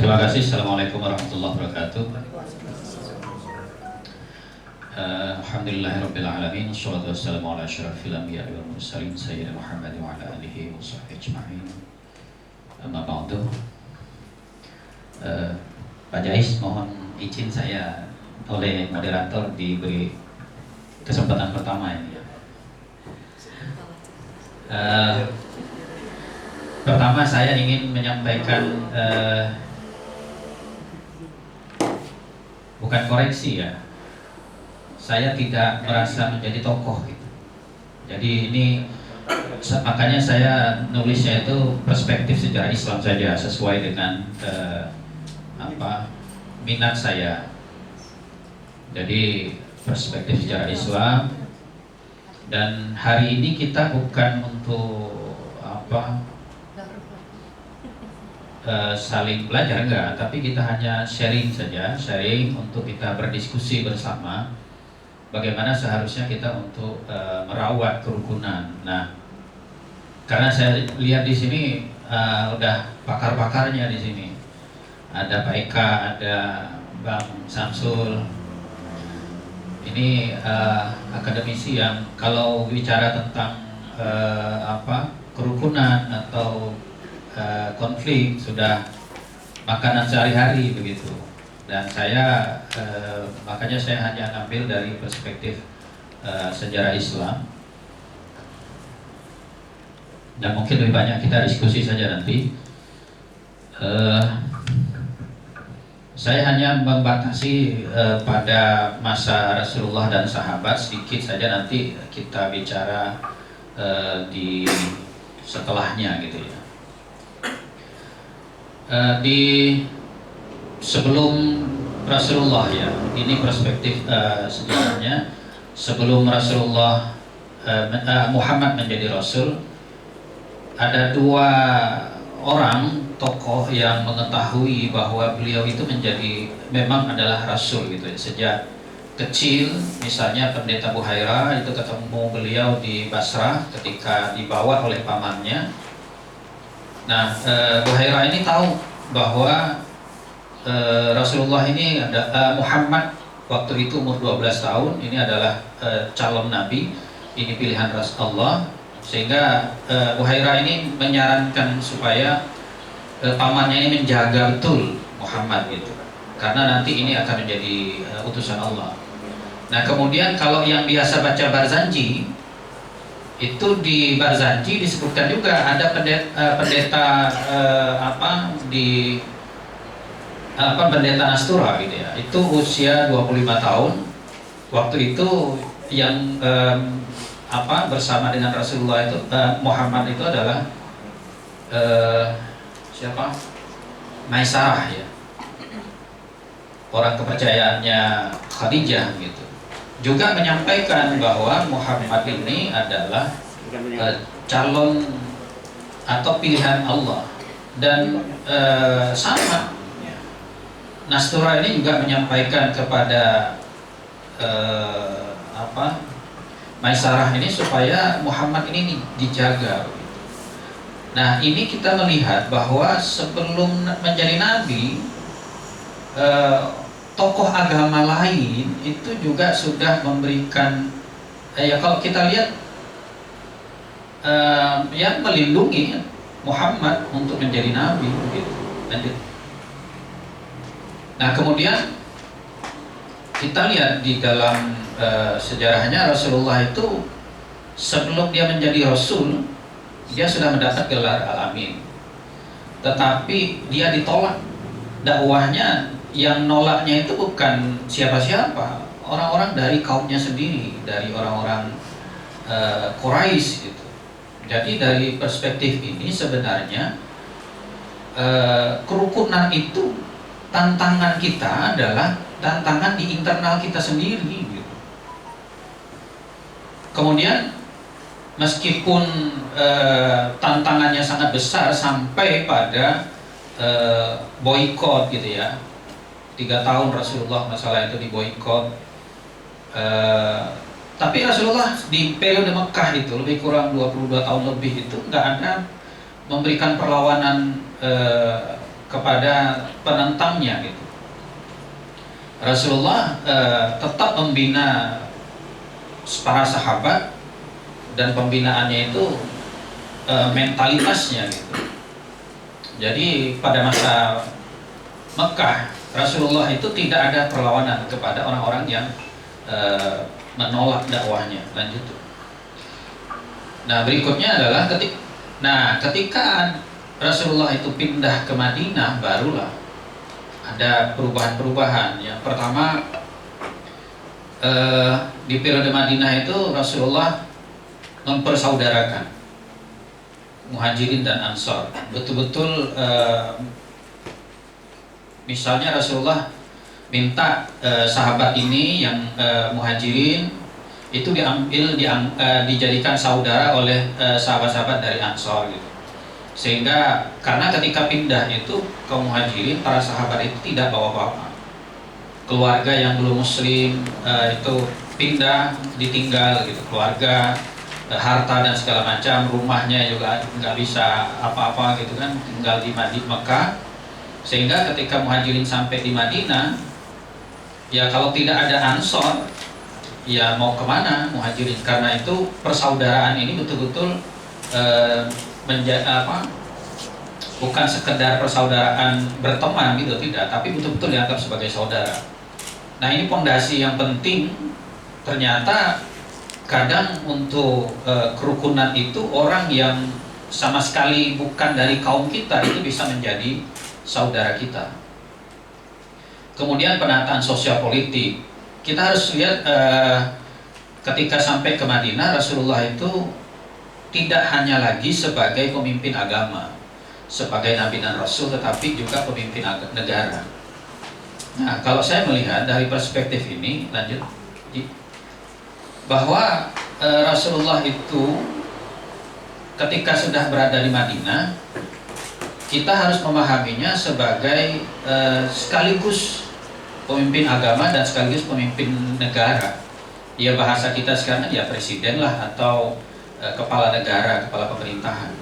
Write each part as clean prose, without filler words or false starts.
Terima kasih. Assalamualaikum warahmatullahi wabarakatuh. Alhamdulillahirabbil alamin. Wassalatu wassalamu ala asyrafil anbiya'i wal mursalin sayyidina Muhammad wa ala alihi wa sahbihi ajma'in. Amma ba'du. Pak Jais, mohon izin saya oleh moderator diberi kesempatan pertama ini ya. Pertama saya ingin menyampaikan bukan koreksi ya. Saya tidak merasa menjadi tokoh gitu. Jadi ini makanya saya nulisnya itu perspektif sejarah Islam saja sesuai dengan minat saya. Jadi perspektif sejarah Islam, dan hari ini kita bukan untuk saling belajar enggak, tapi kita hanya sharing saja, sharing untuk kita berdiskusi bersama bagaimana seharusnya kita untuk merawat kerukunan. Nah, karena saya lihat di sini udah pakar-pakarnya di sini. Ada Pak Eka, ada Bang Samsul. Ini akademisi yang kalau bicara tentang kerukunan atau konflik sudah makanan sehari-hari begitu. Dan saya makanya saya hanya ambil dari perspektif sejarah Islam, dan mungkin lebih banyak kita diskusi saja nanti. Saya hanya membatasi pada masa Rasulullah dan sahabat, sedikit saja nanti kita bicara di setelahnya gitu ya. Di sebelum Rasulullah ya, ini perspektif sejarahnya. Sebelum Rasulullah Muhammad menjadi Rasul, ada dua orang tokoh yang mengetahui bahwa beliau itu memang adalah Rasul gitu ya. Sejak kecil, misalnya Pendeta Buhaira itu ketemu beliau di Basrah ketika dibawa oleh pamannya. Nah, Buhaira ini tahu bahwa Rasulullah ini Muhammad waktu itu umur 12 tahun, ini adalah calon nabi, ini pilihan Rasulullah, sehingga Buhaira ini menyarankan supaya pamannya ini menjaga betul Muhammad gitu, karena nanti ini akan menjadi utusan Allah. Nah, kemudian kalau yang biasa baca Barzanji, itu di Barzanji disebutkan juga ada pendeta pendeta Nastura gitu ya. Itu usia 25 tahun. Waktu itu yang bersama dengan Rasulullah itu Muhammad itu adalah siapa? Maisarah ya. Orang kepercayaannya Khadijah gitu. Juga menyampaikan bahwa Muhammad ini adalah calon atau pilihan Allah, dan sama Nastura ini juga menyampaikan kepada Maisarah ini supaya Muhammad ini dijaga. Nah, ini kita melihat bahwa sebelum menjadi nabi, tokoh agama lain itu juga sudah memberikan kalau kita lihat yang melindungi Muhammad untuk menjadi nabi gitu. Nah, kemudian kita lihat di dalam sejarahnya Rasulullah itu sebelum dia menjadi Rasul, dia sudah mendapat gelar Al-Amin, tetapi dia ditolak dakwahnya. Yang nolaknya itu bukan siapa-siapa, orang-orang dari kaumnya sendiri, dari orang-orang Quraisy gitu. Jadi dari perspektif ini sebenarnya kerukunan itu, tantangan kita adalah tantangan di internal kita sendiri gitu. Kemudian meskipun tantangannya sangat besar sampai pada boikot gitu ya, 3 tahun Rasulullah masalah itu diboikot. Tapi Rasulullah di periode Mekah itu lebih kurang 22 tahun lebih itu nggak ada memberikan perlawanan kepada penentangnya gitu. Rasulullah tetap membina para sahabat, dan pembinaannya itu mentalitasnya gitu. Jadi pada masa Mekah, Rasulullah itu tidak ada perlawanan kepada orang-orang yang menolak dakwahnya. Lanjut. Nah, berikutnya adalah ketika Rasulullah itu pindah ke Madinah, barulah ada perubahan-perubahan. Yang pertama, di periode Madinah itu Rasulullah mempersaudarakan Muhajirin dan Ansor. Betul-betul misalnya Rasulullah minta sahabat ini yang Muhajirin itu dijadikan saudara oleh sahabat-sahabat dari Ansor gitu. Sehingga karena ketika pindah itu ke Muhajirin, para sahabat itu tidak bawa apa-apa. Keluarga yang belum muslim itu pindah, ditinggal gitu, keluarga, harta dan segala macam, rumahnya juga nggak bisa apa-apa gitu kan, tinggal di Mekah. Sehingga ketika Muhajirin sampai di Madinah, ya kalau tidak ada Ansor, ya mau kemana Muhajirin? Karena itu persaudaraan ini betul-betul bukan sekedar persaudaraan berteman gitu, tidak, tapi betul-betul dianggap sebagai saudara. Nah, ini pondasi yang penting. Ternyata kadang untuk kerukunan itu, orang yang sama sekali bukan dari kaum kita itu bisa menjadi saudara kita. Kemudian penataan sosial politik, kita harus lihat ketika sampai ke Madinah, Rasulullah itu tidak hanya lagi sebagai pemimpin agama, sebagai nabi dan rasul, tetapi juga pemimpin negara. Nah, kalau saya melihat dari perspektif ini, lanjut, bahwa Rasulullah itu ketika sudah berada di Madinah, kita harus memahaminya sebagai sekaligus pemimpin agama dan sekaligus pemimpin negara. Ya, bahasa kita sekarang ya presiden lah, atau kepala negara, kepala pemerintahan.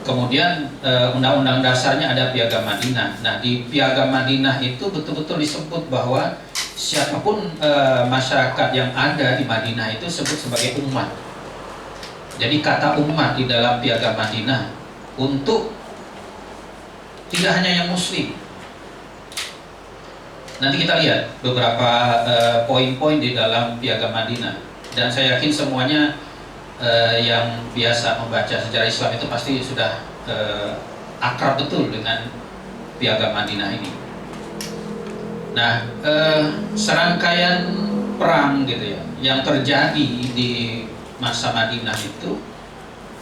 Kemudian undang-undang dasarnya ada Piagam Madinah. Nah, di Piagam Madinah itu betul-betul disebut bahwa siapapun masyarakat yang ada di Madinah itu disebut sebagai umat. Jadi kata umat di dalam Piagam Madinah untuk tidak hanya yang muslim. Nanti kita lihat beberapa poin-poin di dalam Piagam Madinah, dan saya yakin semuanya yang biasa membaca sejarah Islam itu pasti sudah akrab betul dengan Piagam Madinah ini. Nah, serangkaian perang gitu ya yang terjadi di masa Madinah itu,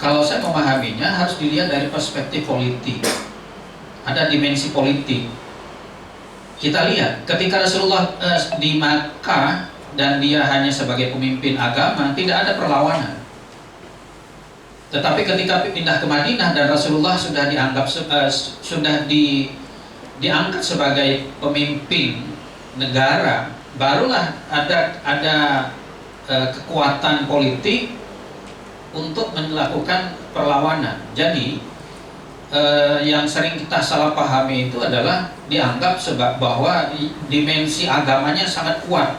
kalau saya memahaminya harus dilihat dari perspektif politik. Ada dimensi politik. Kita lihat ketika Rasulullah di Makkah dan dia hanya sebagai pemimpin agama, tidak ada perlawanan. Tetapi ketika pindah ke Madinah dan Rasulullah sudah dianggap diangkat sebagai pemimpin negara, barulah ada kekuatan politik untuk melakukan perlawanan. Jadi yang sering kita salah pahami itu adalah dianggap bahwa dimensi agamanya sangat kuat.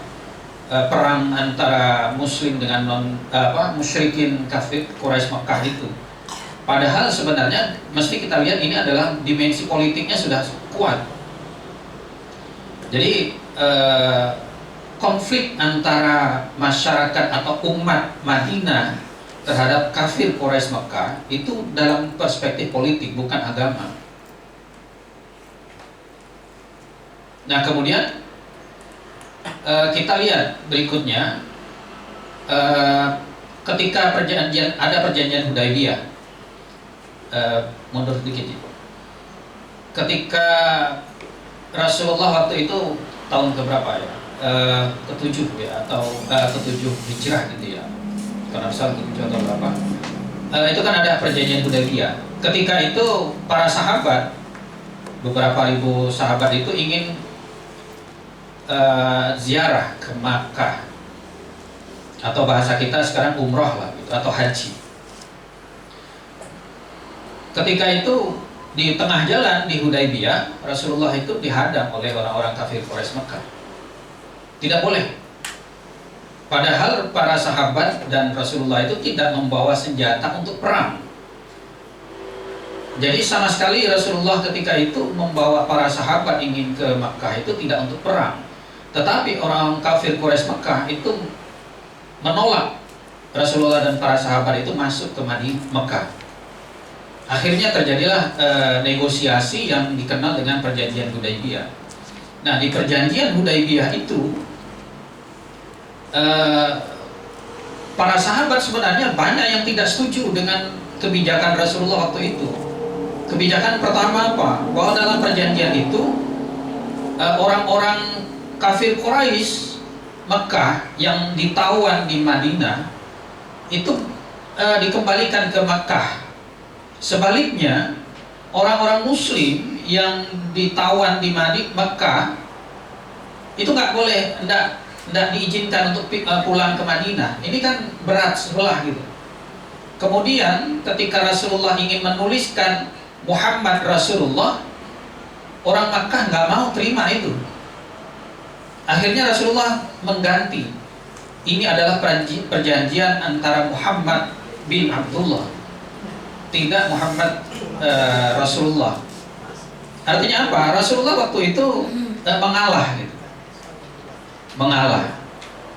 Perang antara muslim dengan musyrikin kafir Quraisy Makkah itu. Padahal sebenarnya mesti kita lihat ini adalah dimensi politiknya sudah kuat. Jadi konflik antara masyarakat atau umat Madinah terhadap kafir Quraisy Makkah itu dalam perspektif politik, bukan agama. Nah, kemudian kita lihat berikutnya, ketika ada perjanjian Hudaybiyah, mundur sedikit. Ketika Rasulullah waktu itu tahun keberapa ya? Ketujuh ya, atau ketujuh hijrah gitu ya. Karena Rasul ketujuh atau berapa? Itu kan ada perjanjian Hudaybiyah. Ketika itu para sahabat, beberapa ribu sahabat itu ingin ziarah ke Makkah, atau bahasa kita sekarang umroh lah gitu, atau haji. Ketika itu di tengah jalan di Hudaybiyah, Rasulullah itu dihadang oleh orang-orang kafir Quraisy Mekah. Tidak boleh. Padahal para sahabat dan Rasulullah itu tidak membawa senjata untuk perang. Jadi sama sekali Rasulullah ketika itu membawa para sahabat ingin ke Mekah itu tidak untuk perang. Tetapi orang kafir Quraisy Mekah itu menolak Rasulullah dan para sahabat itu masuk ke Mekah. Akhirnya terjadilah negosiasi yang dikenal dengan perjanjian Hudaybiyah. Nah, di perjanjian Hudaybiyah itu para sahabat sebenarnya banyak yang tidak setuju dengan kebijakan Rasulullah waktu itu. Kebijakan pertama apa? Bahwa dalam perjanjian itu orang-orang kafir Quraisy Mekah yang ditawan di Madinah itu dikembalikan ke Mekah. Sebaliknya, orang-orang Muslim yang ditawan di Mekah itu nggak boleh, nggak diizinkan untuk pulang ke Madinah. Ini kan berat sebelah gitu. Kemudian ketika Rasulullah ingin menuliskan Muhammad Rasulullah, orang Makkah nggak mau terima itu. Akhirnya Rasulullah mengganti. Ini adalah perjanjian antara Muhammad bin Abdullah, tidak Muhammad Rasulullah. Artinya apa? Rasulullah waktu itu mengalah gitu. Mengalah.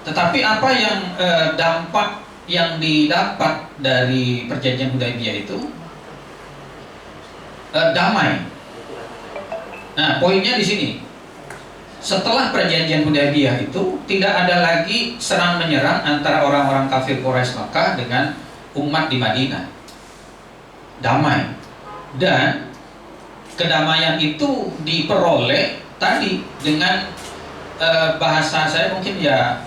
Tetapi apa yang dampak yang didapat dari perjanjian Hudaybiyah itu damai. Nah, poinnya di sini. Setelah perjanjian Hudaybiyah itu tidak ada lagi serang menyerang antara orang-orang kafir Quraisy Makkah dengan umat di Madinah. Damai. Dan kedamaian itu diperoleh tadi dengan bahasa saya mungkin ya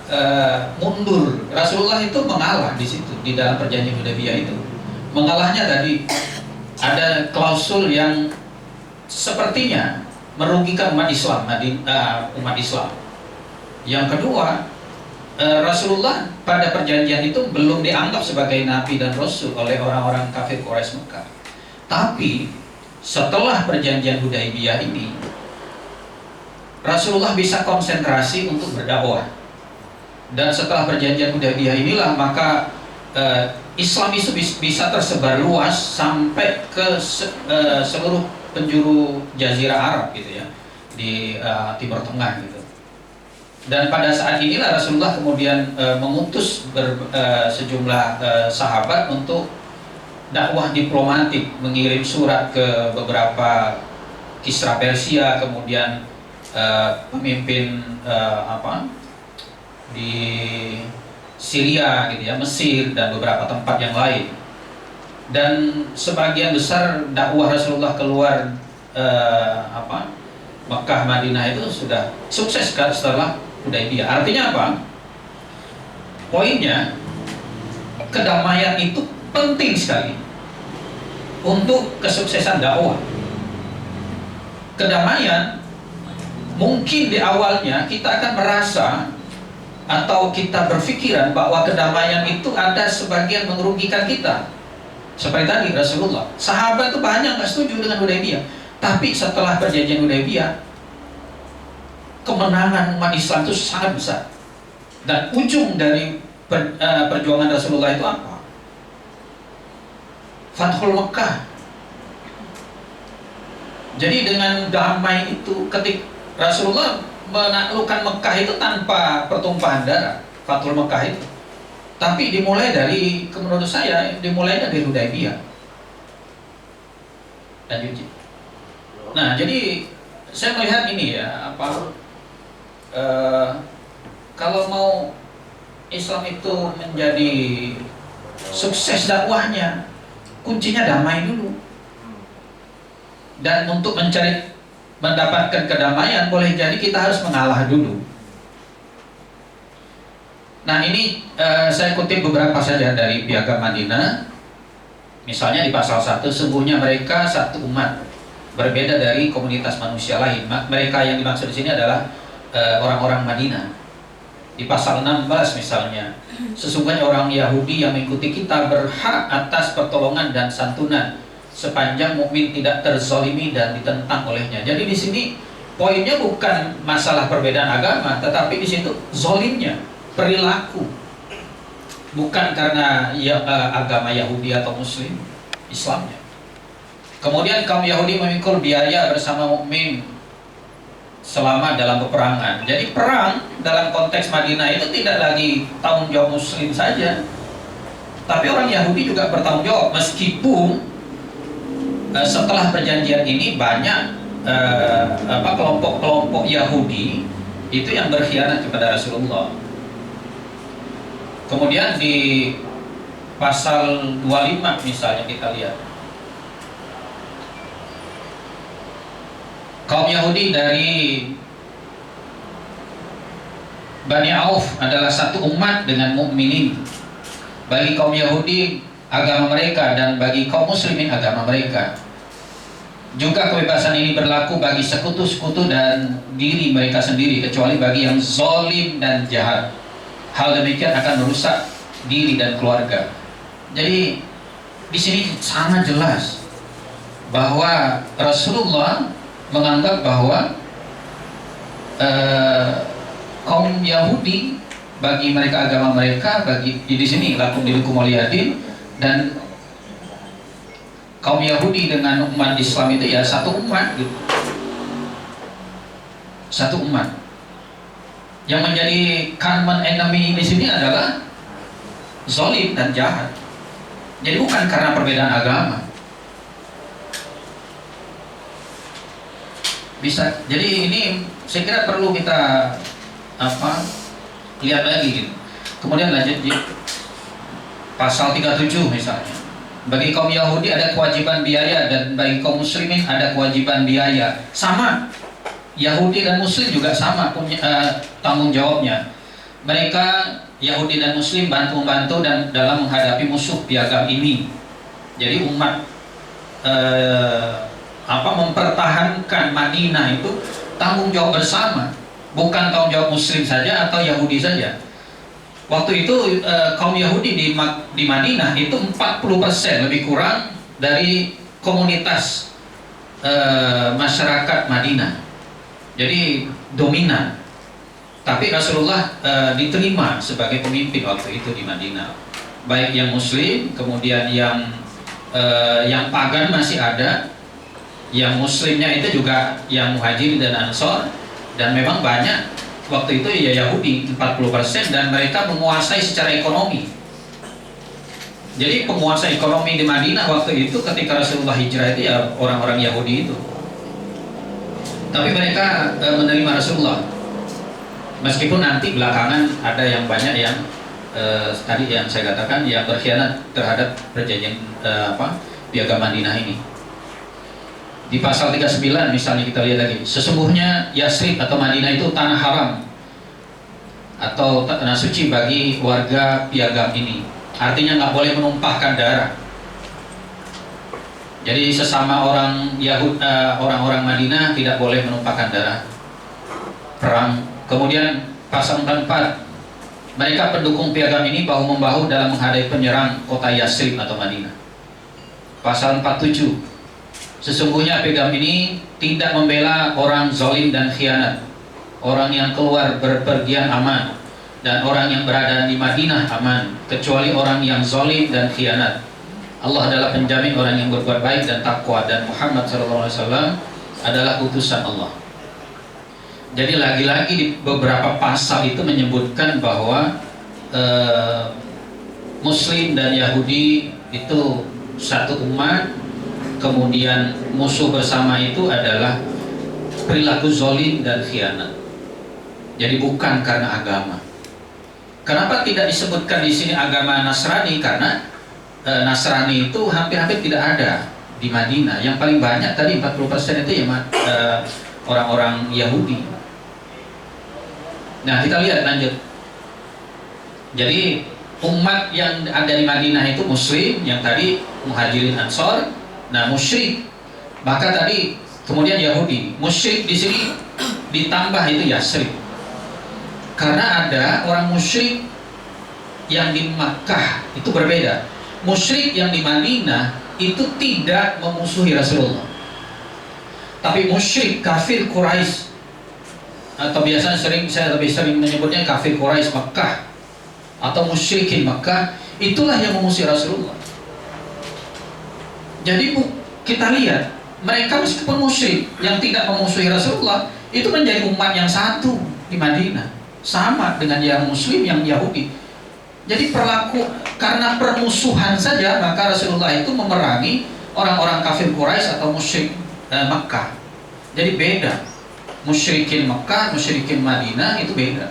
mundur. Rasulullah itu mengalah di situ di dalam perjanjian Hudaybiyah itu. Mengalahnya tadi ada klausul yang sepertinya merugikan umat Islam, umat Islam. Yang kedua, Rasulullah pada perjanjian itu belum dianggap sebagai nabi dan rasul oleh orang-orang kafir Quraisy Mekah. Tapi setelah perjanjian Hudaybiyah ini, Rasulullah bisa konsentrasi untuk berdakwah. Dan setelah perjanjian Hudaybiyah inilah maka Islam itu bisa tersebar luas sampai ke seluruh penjuru Jazirah Arab gitu ya, di Timur Tengah gitu. Dan pada saat inilah Rasulullah kemudian mengutus sejumlah sahabat untuk dakwah diplomatik, mengirim surat ke beberapa Kisra Persia, kemudian pemimpin di Syria gitu ya, Mesir dan beberapa tempat yang lain. Dan sebagian besar dakwah Rasulullah keluar Mekah Madinah itu sudah sukses kan setelah Hudaybiyah. Artinya apa? Poinnya, kedamaian itu penting sekali untuk kesuksesan dakwah. Kedamaian mungkin di awalnya kita akan merasa atau kita berpikiran bahwa kedamaian itu ada sebagian merugikan kita. Seperti tadi Rasulullah, sahabat itu banyak nggak setuju dengan Hudaybiyah. Tapi setelah perjanjian Hudaybiyah, kemenangan umat Islam itu sangat besar. Dan ujung dari perjuangan Rasulullah itu apa? Fathul Mekah. Jadi dengan damai itu, ketika Rasulullah menaklukkan Mekah itu tanpa pertumpahan darah, Fathul Mekah itu. Tapi dimulai dari, menurut saya, dimulai dari Hudaybiyah. Lanjut. Nah, jadi saya melihat ini ya, kalau mau Islam itu menjadi sukses dakwahnya, kuncinya damai dulu. Dan untuk mendapatkan kedamaian, boleh jadi kita harus mengalah dulu. Nah, ini saya kutip beberapa saja dari Piagam Madinah. Misalnya di pasal 1, sungguhnya mereka satu umat, berbeda dari komunitas manusia lain. Mereka yang dimaksud di sini adalah orang-orang Madinah. Di pasal 16 misalnya, sesungguhnya orang Yahudi yang mengikuti kita berhak atas pertolongan dan santunan, sepanjang mukmin tidak terzalimi dan ditentang olehnya. Jadi di sini poinnya bukan masalah perbedaan agama, tetapi di situ zalimnya, perilaku. Bukan karena agama Yahudi atau Muslim, Islamnya. Kemudian kaum Yahudi memikul biaya bersama mukmin selama dalam peperangan. Jadi perang dalam konteks Madinah itu tidak lagi tanggung jawab Muslim saja, tapi orang Yahudi juga bertanggung jawab. Meskipun setelah perjanjian ini banyak kelompok-kelompok Yahudi itu yang berkhianat kepada Rasulullah. Kemudian di pasal 25 misalnya kita lihat, kaum Yahudi dari Bani Auf adalah satu umat dengan mukminin. Bagi kaum Yahudi agama mereka dan bagi kaum muslimin agama mereka. Juga kebebasan ini berlaku bagi sekutu-sekutu dan diri mereka sendiri, kecuali bagi yang zalim dan jahat. Hal demikian akan merusak diri dan keluarga. Jadi di sini sangat jelas bahwa Rasulullah menganggap bahwa kaum Yahudi bagi mereka agama mereka, bagi di sini lakum dinukum waliyadin, dan kaum Yahudi dengan umat Islam itu ya satu umat gitu. Satu umat. Yang menjadi common enemy di sini adalah zalim dan jahat. Jadi bukan karena perbedaan agama. Bisa. Jadi ini saya kira perlu kita lihat lagi gitu. Kemudian lanjut di pasal 37 misalnya. Bagi kaum Yahudi ada kewajiban biaya dan bagi kaum muslimin ada kewajiban biaya. Sama. Yahudi dan Muslim juga sama punya tanggung jawabnya. Mereka Yahudi dan Muslim bantu-bantu dan dalam menghadapi musuh piagam ini. Jadi umat mempertahankan Madinah itu tanggung jawab bersama, bukan tanggung jawab Muslim saja atau Yahudi saja. Waktu itu kaum Yahudi di Madinah itu 40% lebih kurang dari komunitas masyarakat Madinah. Jadi dominan. Tapi Rasulullah diterima sebagai pemimpin waktu itu di Madinah. Baik yang Muslim, kemudian yang pagan masih ada, yang Muslimnya itu juga yang Muhajirin dan Ansor, dan memang banyak waktu itu ya Yahudi 40%, dan mereka menguasai secara ekonomi. Jadi penguasa ekonomi di Madinah waktu itu ketika Rasulullah hijrah itu ya orang-orang Yahudi itu. Tapi mereka menerima Rasulullah. Meskipun nanti belakangan ada yang banyak yang tadi yang saya katakan yang berkhianat terhadap perjanjian piagam Madinah ini. Di pasal 39 misalnya kita lihat lagi, sesungguhnya Yasrib atau Madinah itu tanah haram atau tanah suci bagi warga piagam ini. Artinya nggak boleh menumpahkan darah. Jadi sesama orang-orang Madinah tidak boleh menumpahkan darah perang. Kemudian pasal 44, mereka pendukung piagam ini bahu-membahu dalam menghadapi penyerang kota Yasrib atau Madinah. Pasal 47, sesungguhnya piagam ini tidak membela orang zalim dan khianat, orang yang keluar berpergian aman, dan orang yang berada di Madinah aman, kecuali orang yang zalim dan khianat. Allah adalah penjamin orang yang berbuat baik dan takwa, dan Muhammad SAW adalah utusan Allah. Jadi lagi-lagi di beberapa pasal itu menyebutkan bahwa Muslim dan Yahudi itu satu umat, kemudian musuh bersama itu adalah perilaku zalim dan khianat. Jadi bukan karena agama. Kenapa tidak disebutkan di sini agama Nasrani? Karena Nasrani itu hampir-hampir tidak ada di Madinah. Yang paling banyak tadi 40% itu ya orang-orang Yahudi. Nah kita lihat lanjut. Jadi umat yang ada di Madinah itu Muslim, yang tadi Muhajirin Ansor, nah musyrik. Maka tadi kemudian Yahudi, musyrik di sini ditambah itu Yasrib. Karena ada orang musyrik yang di Makkah itu berbeda. Musyrik yang di Madinah itu tidak memusuhi Rasulullah, tapi musyrik kafir Quraisy, atau biasanya saya lebih sering menyebutnya kafir Quraisy Makkah atau musyrikin Makkah, itulah yang memusuhi Rasulullah. Jadi kita lihat mereka meskipun musyrik yang tidak memusuhi Rasulullah itu menjadi umat yang satu di Madinah, sama dengan yang Muslim, yang Yahudi. Jadi karena permusuhan saja maka Rasulullah itu memerangi orang-orang kafir Quraisy atau musyrik Makkah. Jadi beda, musyrikin Makkah, musyrikin Madinah itu beda.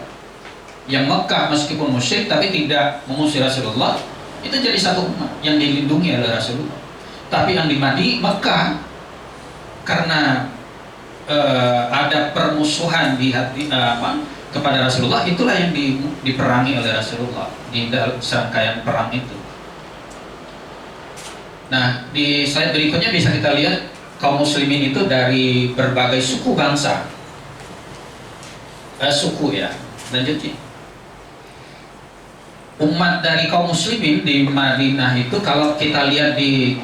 Yang Makkah meskipun musyrik tapi tidak memusuhi Rasulullah, itu jadi satu umat yang dilindungi oleh Rasulullah. Tapi yang di Makkah karena ada permusuhan di hati kepada Rasulullah, itulah yang diperangi oleh Rasulullah di dalam serangkaian perang itu. Nah, di slide berikutnya bisa kita lihat kaum muslimin itu dari berbagai suku bangsa, suku ya. Lanjut ya. Umat dari kaum muslimin di Madinah itu kalau kita lihat di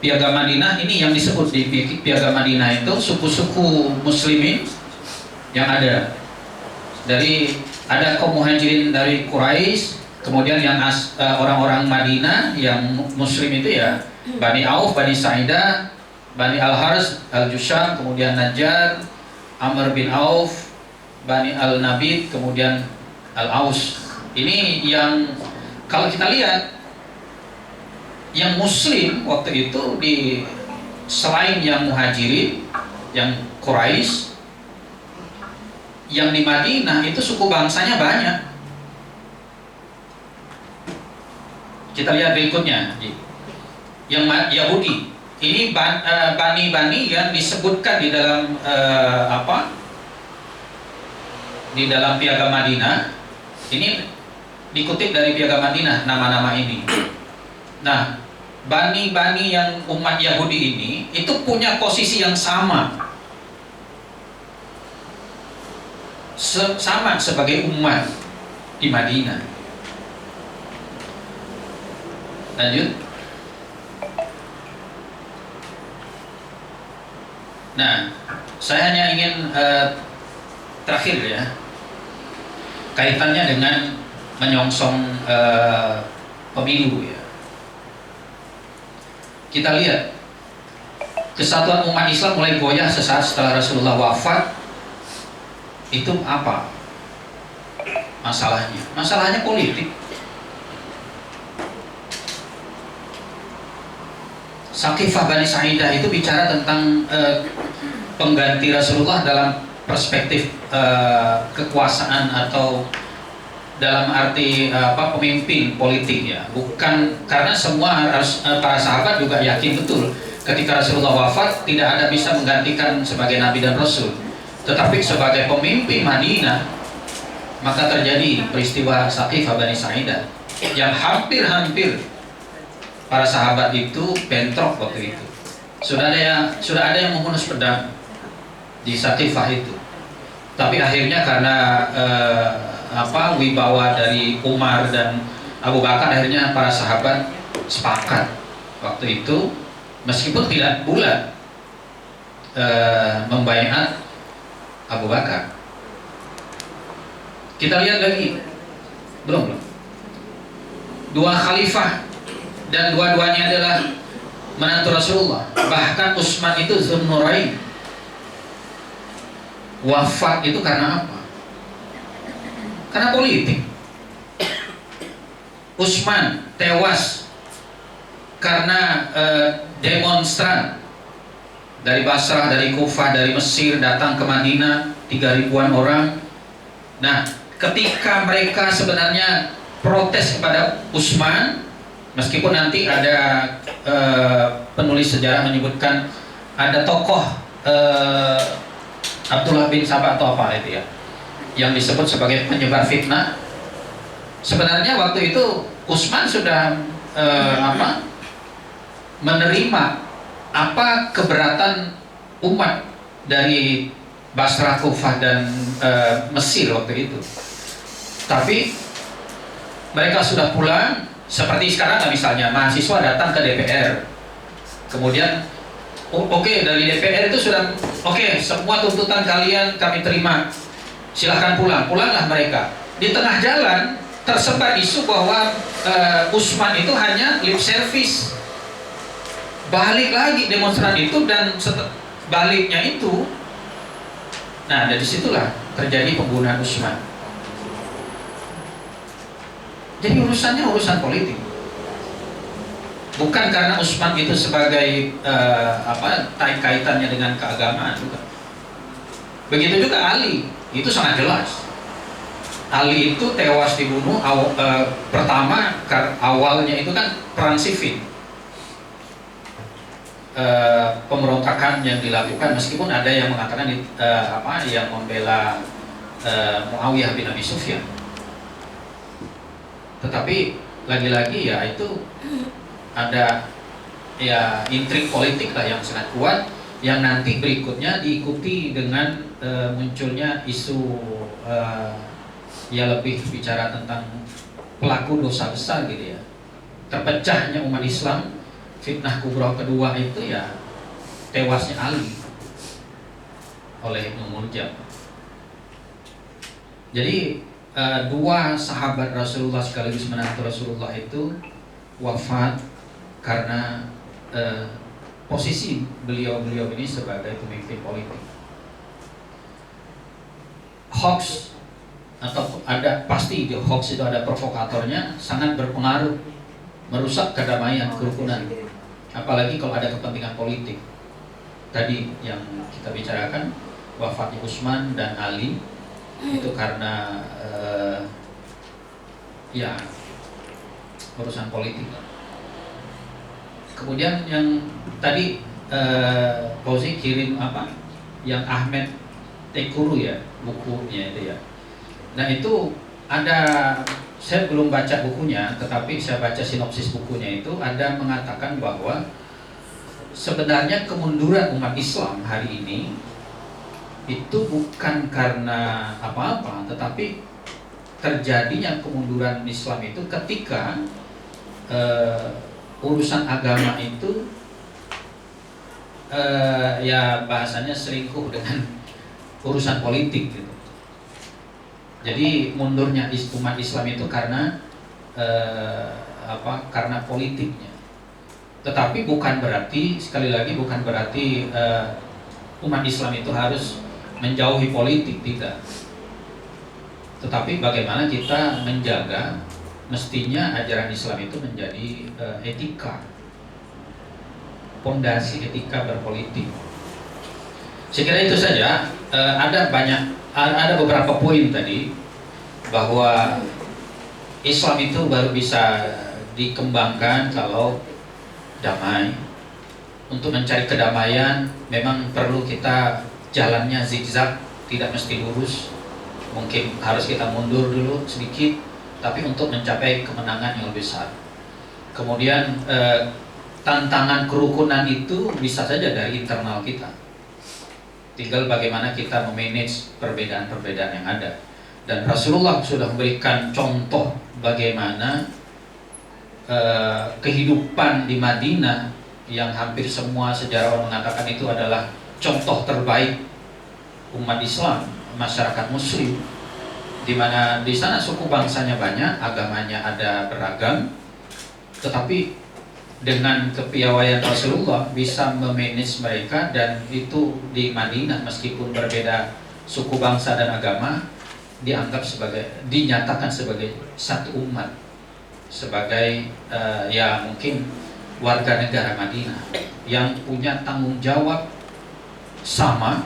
Piagam Madinah, ini yang disebut di Piagam Madinah itu suku-suku muslimin yang ada. Ada kaum muhajirin dari Quraisy, kemudian yang orang-orang Madinah yang muslim itu ya Bani Auf, Bani Sa'idah, Bani Al-Harz, Al-Jusham, kemudian Najjar, Amr bin Auf, Bani Al-Nabid, kemudian Al-Aus. Ini yang kalau kita lihat yang muslim waktu itu selain yang muhajirin, yang Quraisy, yang di Madinah itu suku bangsanya banyak. Kita lihat berikutnya, yang Yahudi. Ini bani-bani yang disebutkan di dalam di dalam Piagam Madinah. Ini dikutip dari Piagam Madinah nama-nama ini. Nah, bani-bani yang umat Yahudi ini itu punya posisi yang sama sebagai umat di Madinah. Lanjut. Nah, saya hanya ingin terakhir ya, kaitannya dengan menyongsong pemilu ya. Kita lihat kesatuan umat Islam mulai goyah sesaat setelah Rasulullah wafat. Itu apa masalahnya? Masalahnya politik. Saqifah Bani Sa'idah itu bicara tentang pengganti Rasulullah dalam perspektif kekuasaan atau dalam arti pemimpin politik ya. Bukan karena semua para sahabat juga yakin betul ketika Rasulullah wafat tidak ada bisa menggantikan sebagai nabi dan rasul. Tetapi sebagai pemimpin Madinah maka terjadi peristiwa Saqifah Bani Sa'idah yang hampir-hampir para sahabat itu bentrok waktu itu. Sudah ada yang menghunus pedang di Saqifah itu. Tapi akhirnya karena wibawa dari Umar dan Abu Bakar, akhirnya para sahabat sepakat waktu itu meskipun tidak bulat membaiat Abu Bakar. Kita lihat lagi, belum. Dua khalifah dan dua-duanya adalah menantu Rasulullah. Bahkan Utsman itu Zunnurain wafat itu karena apa? Karena politik. Utsman tewas karena demonstran dari Basrah, dari Kufah, dari Mesir datang ke Madinah 3.000-an orang. Nah, ketika mereka sebenarnya protes kepada Utsman, meskipun nanti ada penulis sejarah menyebutkan ada tokoh Abdullah bin Sabah atau apa itu ya, yang disebut sebagai penyebar fitnah. Sebenarnya waktu itu Utsman sudah menerima apa keberatan umat dari Basrah, Kufah dan Mesir waktu itu. Tapi mereka sudah pulang, Seperti sekarang misalnya mahasiswa datang ke DPR, kemudian oke, dari DPR itu sudah oke, semua tuntutan kalian kami terima, silahkan pulang. Pulanglah mereka. Di tengah jalan tersebar isu bahwa Usman itu hanya lip service. Balik lagi demonstran itu, dan baliknya itu, nah dari situlah terjadi pembunuhan Usman. Jadi urusannya urusan politik, bukan karena Usman itu sebagai kaitannya dengan keagamaan juga. Begitu juga Ali, itu sangat jelas. Ali itu tewas dibunuh pertama awalnya itu kan perang sivil, pemberontakan yang dilakukan, meskipun ada yang mengatakan yang membela Muawiyah bin Abi Sufyan. Tetapi lagi-lagi ya itu ada ya intrik politik lah yang sangat kuat, yang nanti berikutnya diikuti dengan munculnya isu ya lebih bicara tentang pelaku dosa besar gitu ya, terpecahnya umat Islam. Fitnah kubra kedua itu ya tewasnya Ali oleh Ibnu Muljam. Jadi dua sahabat Rasulullah sekaligus menantu Rasulullah itu wafat karena posisi beliau-beliau ini sebagai pemimpin politik. Hoax atau pasti di hoax itu ada provokatornya, sangat berpengaruh, merusak kedamaian, kerukunan. Apalagi kalau ada kepentingan politik. Tadi yang kita bicarakan, wafatnya Utsman dan Ali itu karena ya urusan politik. Kemudian yang tadi Fauzi kirim yang Ahmed Tekuru ya, bukunya itu ya. Nah itu ada, saya belum baca bukunya, tetapi saya baca sinopsis bukunya, itu ada mengatakan bahwa sebenarnya kemunduran umat Islam hari ini itu bukan karena apa-apa, tetapi terjadinya kemunduran Islam itu ketika urusan agama itu ya bahasanya selingkuh dengan urusan politik gitu. Jadi mundurnya umat Islam itu karena karena politiknya. Tetapi bukan berarti, sekali lagi bukan berarti umat Islam itu harus menjauhi politik, tidak. Tetapi bagaimana kita menjaga, mestinya ajaran Islam itu menjadi etika, pondasi etika berpolitik. Saya kira itu saja. Ada beberapa poin tadi bahwa Islam itu baru bisa dikembangkan kalau damai. Untuk mencari kedamaian memang perlu kita jalannya zigzag, tidak mesti lurus. Mungkin harus kita mundur dulu sedikit, tapi untuk mencapai kemenangan yang lebih besar. Kemudian tantangan kerukunan itu bisa saja dari internal kita. Tinggal bagaimana kita memanage perbedaan-perbedaan yang ada. Dan Rasulullah sudah memberikan contoh bagaimana kehidupan di Madinah yang hampir semua sejarawan mengatakan itu adalah contoh terbaik umat Islam, masyarakat Muslim, di mana di sana suku bangsanya banyak, agamanya ada beragam, tetapi dengan kepiawaian Rasulullah bisa memanage mereka, dan itu di Madinah meskipun berbeda suku bangsa dan agama dinyatakan sebagai satu umat, sebagai ya mungkin warga negara Madinah yang punya tanggung jawab sama,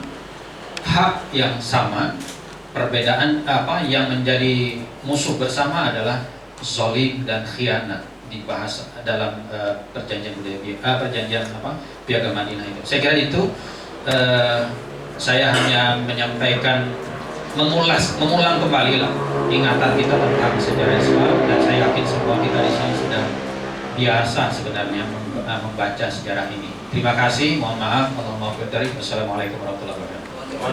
hak yang sama. Perbedaan yang menjadi musuh bersama adalah zalim dan khianat, dibahas dalam perjanjian Piagam Madinah itu. Saya kira itu saya hanya menyampaikan, mengulang kembali lah ingatan kita tentang sejarah Islam, dan saya yakin semua kita di sini sudah biasa sebenarnya membaca sejarah ini. Terima kasih, mohon maaf, Wassalamualaikum warahmatullahi wabarakatuh.